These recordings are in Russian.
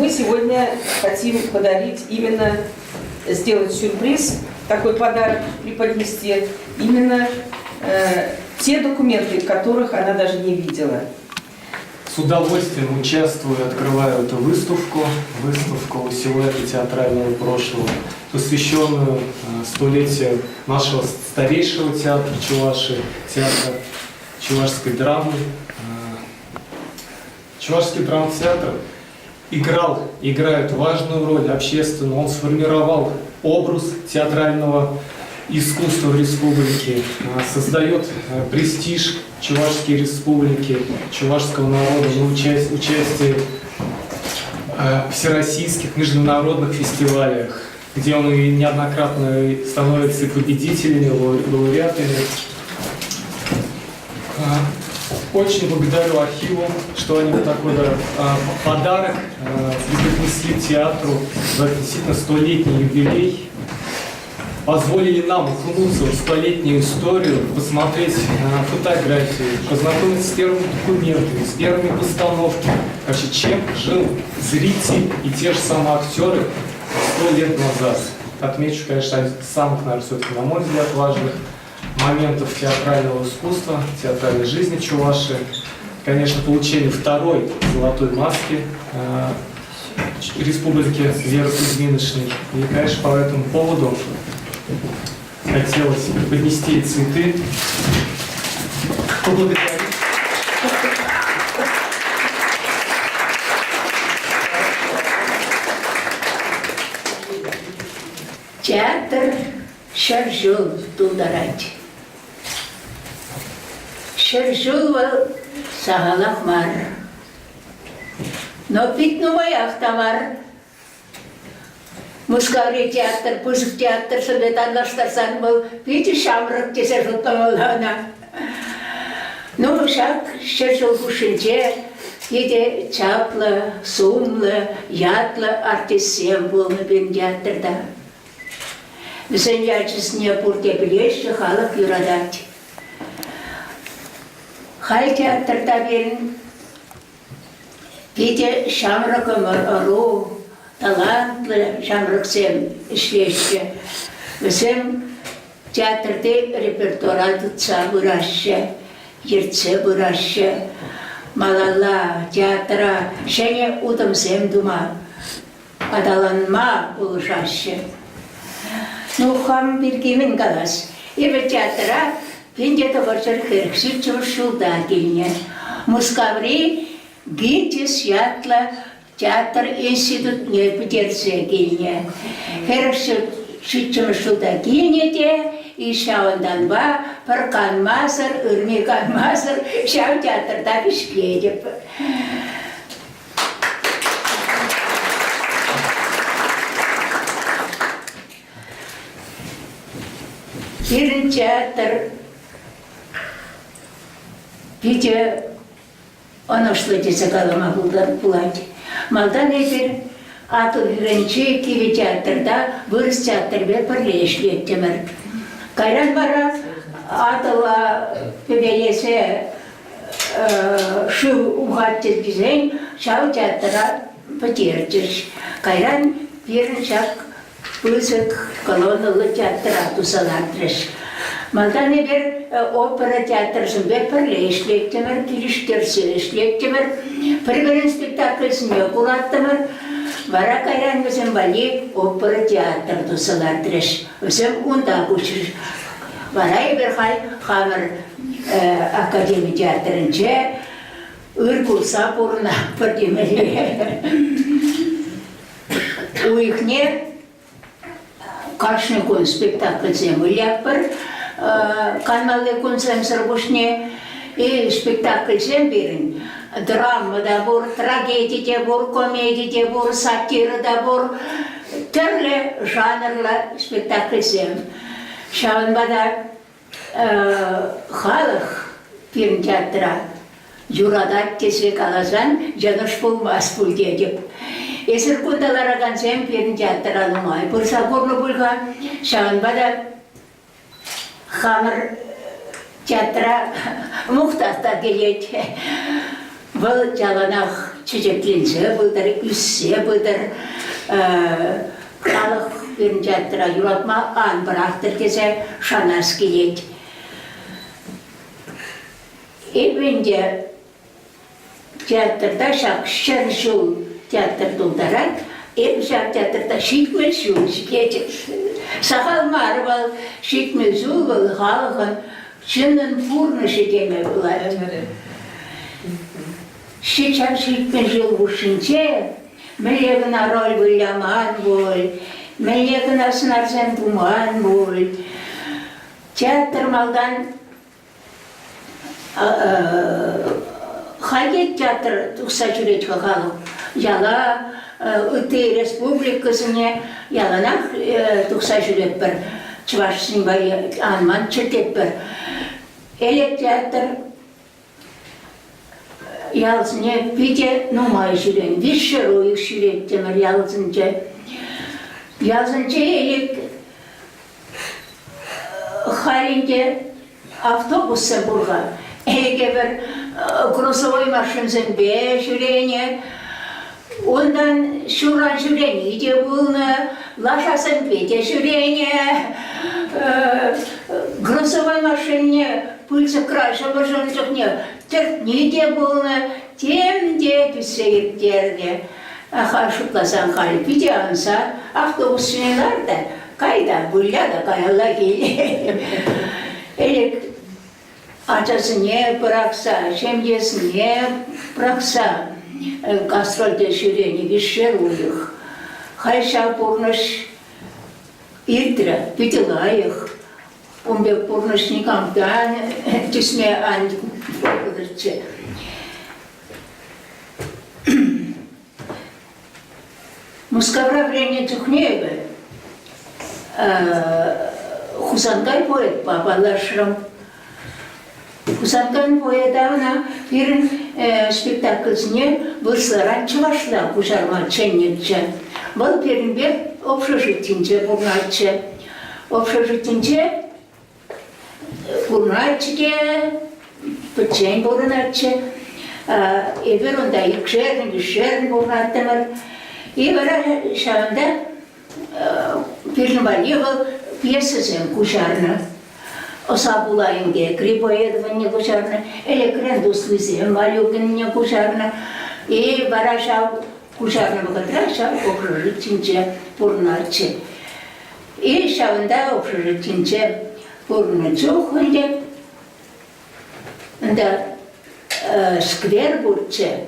мы сегодня хотим подарить именно, сделать сюрприз, такой подарок преподнести, именно те документы, которых она даже не видела. С удовольствием участвую, открываю эту выставку «Силуэты театрального прошлого», посвященную столетию нашего старейшего театра Чувашии, театра чувашской драмы. Чувашский драмтеатр играет важную роль общественную. Он сформировал образ театрального искусства в республике, создает престиж Чувашской республики, чувашского народа на участие в всероссийских международных фестивалях, где он и неоднократно становится победителями, лауреатами. Очень благодарю архиву, что они такой подарок преподнесли театру в этот действительно 100-летний юбилей. Позволили нам окунуться в 100-летнюю историю, посмотреть фотографии, познакомиться с первыми документами, с первыми постановками. Вообще, чем жил зритель и те же самые актеры 100 лет назад. Отмечу, конечно, один из самых, наверное, все-таки, на мой взгляд, важных моментов театрального искусства, театральной жизни Чувашии. Конечно, получение второй золотой маски Республики Веры Кузьминичной. И, конечно, по этому поводу хотелось поднести цветы, поблагодарить. Театр шаржул тулдарать. Шаржул был сагалах мар. Но питнувай ахтамар. Мускаври театр, пузык театр, садетанлаштарсан был. Пити шамрак тесе жутамалана. Ну, шак шаржул хушинче. Еде чапла, сумла, ятла артисем был на бен театрда. Біздің järgісіне бұрде білеші халық юрадат. Хай театрда берін беде шамракым ару, талантлы шамраксем ішлеші. Біздің театрде репертуара тұтса бұрашы, ерце бұрашы, малала, театра, шәне удымсем дума, адаланма ұлышашы. Ну, хам биргимен галас. Эбе театра пенде табарчар херкши чуршулда келне. Мускаври гитис ятла театр институт не пидерсе келне. Херкши чуршулда келне де, и шаундан ба паркан мазар, үрмекан мазар, шау театрда бишкледеп. Бірін театр биде оношлы десе қалама бұлады. Малдан әбір аты үйренче кеве театрда бұрыс театрбе пірлешлі еттемір. Кайран бара атыла пебелесе шу ұғаттыз бізен шау театра пөтердіш. Кайран бірін шақ Пысык колонналы театра тусалардырыш. Малдан ебір опера театрсын бер пірле ішлектімір, киліштерсі ішлектімір, бір-бірін спектаклісіне құраттымыр. Бара кайран өзім бали опера театр тусалардырыш. Өзім ұнда күшір. Бара ебір хай хамыр академия театрынче үргулса бұрына бірдемелі. Уйхне Каждый год спектакль земляк пар, каналы концентр бушне и спектакль зембирин. Драма да бур, трагедия бур, комедия бур, сатира да бур, терле жанрла спектакль зем. Шаун бада халах пирн театра юрадат тесе калазан жаныш булмас бул деп. Есір күндалараған сен пен театраны май. Бұрса бұрлы бұлға шағынбада хамыр театра мұқтаста келет. Бұл жаланақ чечекленсе бұлдар, үссе бұлдар, халық берін жаттыра юратма ан бірақтыр кесе шанас келет. Эбенде театрда шақ шыр жыл театр долдарат, шақ театрда шитмел жыл шекетер. Сақал мары бол, шитмел жыл бол, халықын шынын пурны шекеме болады. Шичар шитмел жыл бұшынче, мелегіна роль бұляман бол, мелегіна сынарсен туман бол. Театр малдан Хайгет театр тұқса жүретігі қалық. Яла үті республикасыне яланақ тұқса жүрет бір. Чывашсын бай анман чертет бір. Элек театр ялзыне биде нумай жүрен. Вишер ойық жүрет демір ялзынче. Ялзынче элек халинде автобусы бұрға. Элеге бір грузовой машинзен бе жүрене, ондан шуран жүрені де бұлны, лашасын бете жүрене, грузовой машине пыльсы краша бұжын жүхне, түртне де бұлны, темде түсегеттерде. Аха шутласан қали бите анса, автобус сүнелар да, қайда бұлля да қайалла келе. Элек Ачасыне бұрақса, шемдесіне бұрақса, гастрольде жүрені вишер ойық. Хайша бұрныш иртірі, бітілайық. Умбек бұрныш никамдан түсме анды бұрдырчы. Мұскавра времени түхнебі. Хузангай поэт бабалашырым. Кусанкан поедавна бірін спектакльсіне бұлсыларан чывашла кушарма ченнетчі. Бұл бірін бер общежитінче бұрнатчы. Общежитінче бұрнатчыге пүтчен бұрнатчы. Ебір онда екшерін, үшерін бұрнаттымыр. Ебірі шағында бірін бар ебіл пьесасын кушарны. Осабулайынге, крипоедование кушарны, элекренду слызем, валюгенне кушарны, и бараша кушарны богатраша общежитинче пурначе. И шавында общежитинче пурначух, да сквер бурче,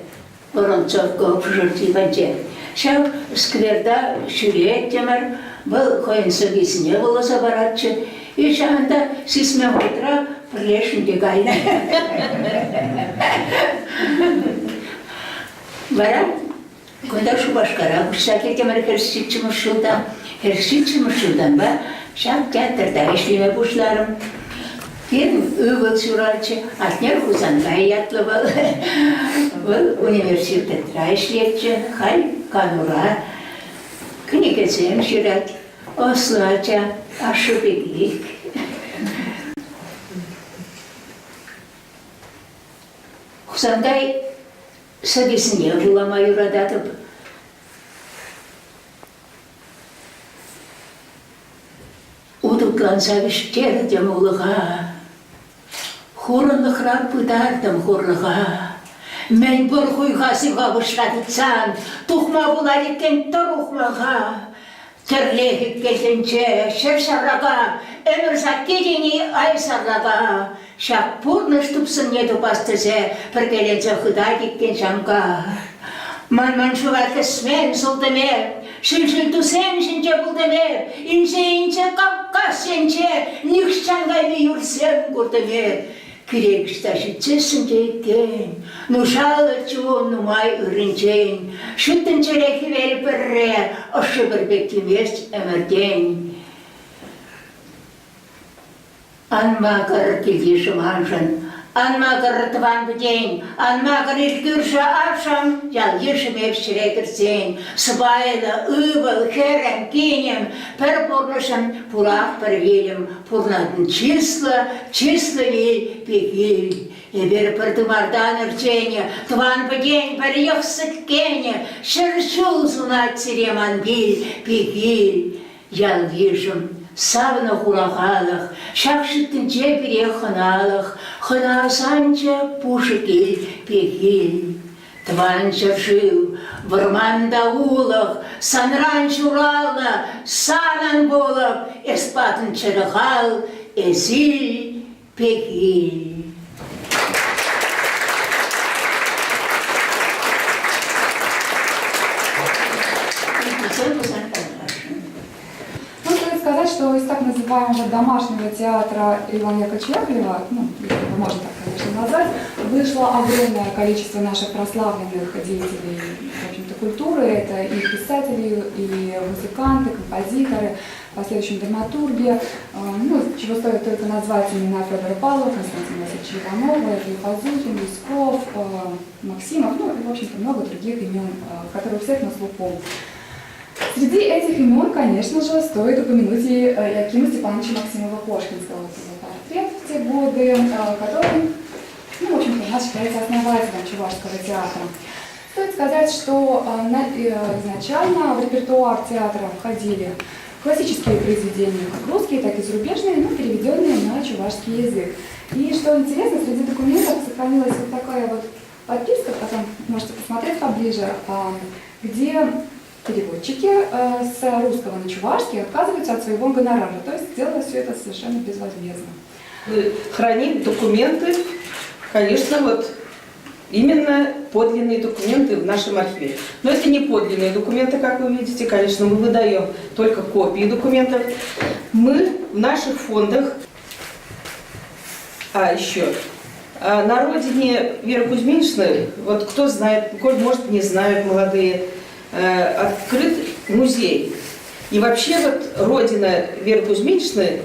воронцовка общежитиванче. Шав скверда шүреттемір, бұл қойынсығысыне боласа баратчы. И шағында сисме отыра бірлешінде қайна. Бара, күнда шубашқара, күшса кетемір херсичі мұшылдан. Херсичі мұшылдан ба, шақ театрда ешлеме бұшларым. Кейін өбіл сұралчы, атнер Хузангай ятлы бұл. Бұл университетра ешлетчі, хай канура. Кінекесем жүрәт, ослача. Ашыбегик. Хузангай сәгесіне жылама юрадатып. Удутлан сәгіштердем ұлыға. Хорынлықрак бұдардым хорлыға. Мен бір құйғасыға бұшрадыцан, тұхма бұлар екен тұрухмаға. Тірлегі келденче, шыр сарраға, өмірзак кедені ай сарраға. Шақ пұрныш тұпсын еді бастызе, бір келензе құда кеткен жанға. Ман шуға кісмен сұлдыме, шыл-шыл тұсен жінче бұлдыме, инже қапқа сенче, нүкш жанғайны юрсен көрдіме. Кірегішта жітсесін кейкен, нұшалы чуын нұмай үрінчен, шүттін черехи вел бірре, ұшы бір бектімес әмірден. Анмағыр келге жұманжын, анмағыр тұван бүден, анмағыр үлгірші ашам, жал ешім епшірекірсен, сыбайлы, ұбыл, херім, кенем, пір бұрнышын, пұрақ бір велім, пұрнадың числы ел, пекел. И бер портумардан рчене, тван бдень парьёх сыткене, шершу зунат сиреман биль, пигиль. Ял вижу, савна хулагалах, шахшиттинче переханалах, ханасанча пушикиль, пигиль. Тван шершил, варман даулах, санран чурала, санан болах, эспатын черахал, эсиль, пигиль. Ну, стоит сказать, что из так называемого домашнего театра Ивана Яковлевича Яковлева, ну, если можно так, конечно, назвать, вышло огромное количество наших прославленных деятелей, в общем-то, культуры. Это и писатели, и музыканты, композиторы, в последующем драматурги. Ну, чего стоит только назвать имена Федора Павлова, Константина Васильевича Иванова, Ильи Пазухин, Лесков, Максимов, ну, и, в общем-то, много других имен, которые у всех на слуху. Среди этих имен, конечно же, стоит упомянуть и Якима Степановича Максимова-Кошкинского, его портрет в те годы, который, ну, в общем-то, у нас считается основателем Чувашского театра. Стоит сказать, что изначально в репертуар театра входили классические произведения, как русские, так и зарубежные, но переведенные на чувашский язык. И что интересно, среди документов сохранилась вот такая вот подписка, потом можете посмотреть поближе, где переводчики с русского на чувашский отказываются от своего гонорара, то есть делают все это совершенно безвозмездно. Хранить документы, конечно, вот именно подлинные документы в нашем архиве. Но это не подлинные документы, как вы видите, конечно, мы выдаем только копии документов. Мы в наших фондах, еще на родине Веры Кузьминичны, вот кто знает, может не знают молодые, открыт музей. И вообще вот родина Веры Кузьминичны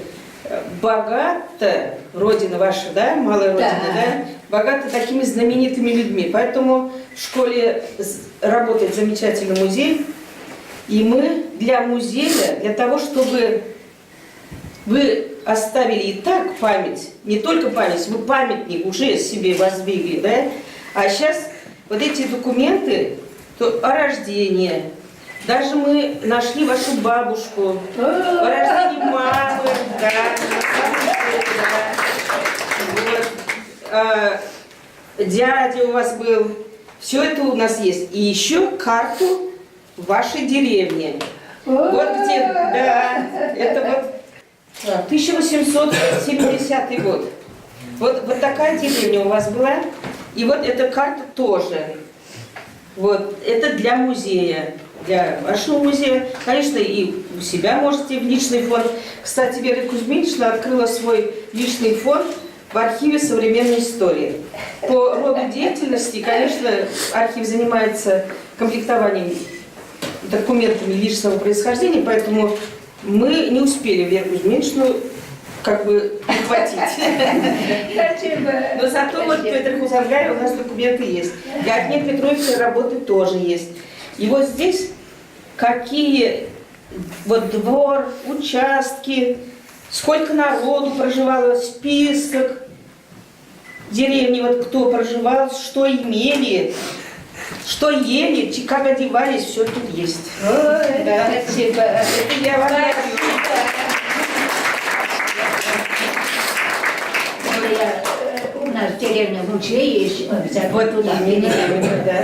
богата, родина ваша, да, малая родина, да, богата такими знаменитыми людьми. Поэтому в школе работает замечательный музей. И мы для музея, для того, чтобы вы оставили и так память, не только память, вы памятник уже себе воздвигли, да, а сейчас вот эти документы о рождении. Даже мы нашли вашу бабушку, о рождении мамы, да, вот. Дядя у вас был. Все это у нас есть. И еще карту вашей деревни. Вот где, да, это вот 1870 год. Вот такая деревня у вас была. И вот эта карта тоже. Вот, это для музея, для вашего музея. Конечно, и у себя можете в личный фонд. Кстати, Вера Кузьминична открыла свой личный фонд в архиве современной истории. По роду деятельности, конечно, архив занимается комплектованием документами личного происхождения, поэтому мы не успели Веру Кузьминичну как бы ухватить. Но зато вот Петр Хузангарь у нас документы есть. И Агния Петровича работы тоже есть. И вот здесь какие вот двор, участки, сколько народу проживало, список деревни, вот кто проживал, что имели, что ели, как одевались, все тут есть. Ой, да. Спасибо. Это я вам говорю. У нас в деревне музей есть, обязательно Вот туда. именно, да.